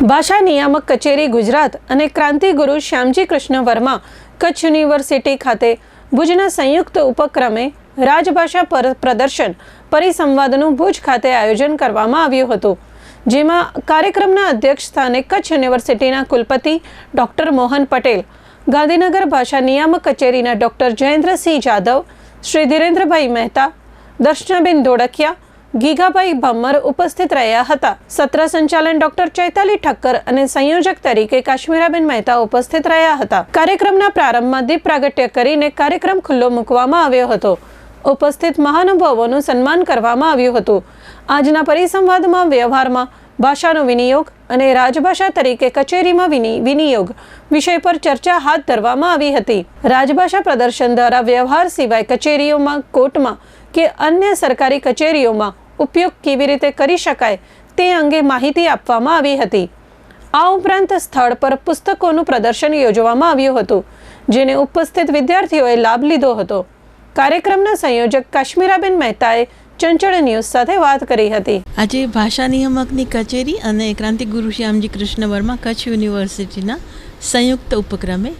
ભાષા નિયામક કચેરી ગુજરાત અને ક્રાંતિગુરુ શ્યામજી કૃષ્ણ વર્મા કચ્છ યુનિવર્સિટી ખાતે ભુજના સંયુક્ત ઉપક્રમે રાજભાષા પ્રદર્શન પરિસંવાદનું ભુજ ખાતે આયોજન કરવામાં આવ્યું હતું, જેમાં કાર્યક્રમના અધ્યક્ષ સ્થાને કચ્છ યુનિવર્સિટીના કુલપતિ ડૉક્ટર મોહન પટેલ, ગાંધીનગર ભાષા નિયામક કચેરીના ડૉક્ટર જયેન્દ્રસિંહ જાદવ, શ્રી ધીરેન્દ્રભાઈ મહેતા, દર્શનાબેન ધોળકિયા, ગીગાભાઈ ભમ્મર ઉપસ્થિત રહ્યા હતા. સત્ર સંચાલન ડોક્ટર ચૈતાલી ઠક્કર અને સંયોજક તરીકે કાશ્મીરાબેન મહેતા ઉપસ્થિત રહ્યા હતા. કાર્યક્રમના પ્રારંભમાં દીપ પ્રાગટ્ય કરીને કાર્યક્રમ ખુલ્લો મૂકવામાં આવ્યો હતો. ઉપસ્થિત મહાનુભાવોનું સન્માન કરવામાં આવ્યું હતું. આજના પરિસંવાદમાં વ્યવહારમાં ભાષાનો વિનિયોગ અને રાજભાષા તરીકે કચેરીમાં વિનિયોગ વિષય પર ચર્ચા હાથ ધરવામાં આવી હતી. રાજભાષા પ્રદર્શન દ્વારા વ્યવહાર સિવાય કચેરીઓમાં, કોર્ટમાં કે અન્ય સરકારી કચેરીઓમાં ઉપયોગ કેવી રીતે કરી શકાય તે અંગે માહિતી આપવામાં આવી હતી. આ ઉપરાંત સ્થળ પર પુસ્તકોનું પ્રદર્શન યોજવામાં આવ્યું હતું, જેને ઉપસ્થિત વિદ્યાર્થીઓએ લાભ લીધો હતો. કાર્યક્રમના સંયોજક કાશ્મીરાબેન મહેતાએ ચંચળ ન્યૂઝ સાથે વાત કરી હતી. આજે ભાષા નિયામકની કચેરી અને ક્રાંતિગુરુ શ્યામજી કૃષ્ણ વર્મા કચ્છ યુનિવર્સિટીના સંયુક્ત ઉપક્રમે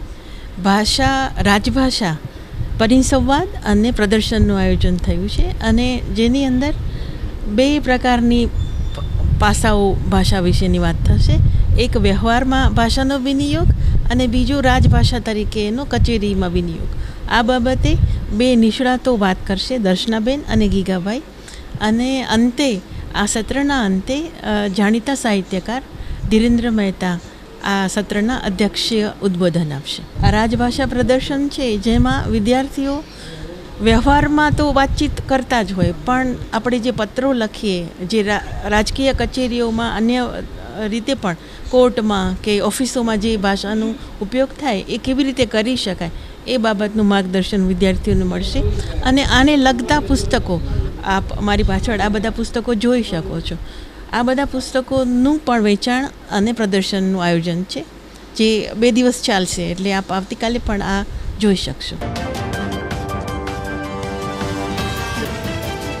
રાજભાષા પરિસંવાદ અને પ્રદર્શનનું આયોજન થયું છે, અને જેની અંદર બે પ્રકારની પાસાઓ ભાષા વિશેની વાત થશે. એક વ્યવહારમાં ભાષાનો વિનિયોગ અને બીજું રાજભાષા તરીકેનો કચેરીમાં વિનિયોગ. આ બાબતે બે નિષ્ણાતો વાત કરશે, દર્શનાબેન અને ગીગાભાઈ. અને અંતે આ સત્રના અંતે જાણીતા સાહિત્યકાર ધીરેન્દ્ર મહેતા આ સત્રના અધ્યક્ષીય ઉદ્બોધન આપશે. આ રાજભાષા પ્રદર્શન છે, જેમાં વિદ્યાર્થીઓ વ્યવહારમાં તો વાતચીત કરતા જ હોય, પણ આપણે જે પત્રો લખીએ, જે રાજકીય કચેરીઓમાં, અન્ય રીતે પણ કોર્ટમાં કે ઓફિસોમાં જે ભાષાનો ઉપયોગ થાય એ કેવી રીતે કરી શકાય એ બાબતનું માર્ગદર્શન વિદ્યાર્થીઓને મળશે. અને આને લગતા પુસ્તકો આપ અમારી પાછળ આ બધા પુસ્તકો જોઈ શકો છો. આ બધા પુસ્તકોનું પણ વેચાણ અને પ્રદર્શનનું આયોજન છે, જે 2 દિવસ ચાલશે, એટલે આપ આવતીકાલે પણ આ જોઈ શકશો.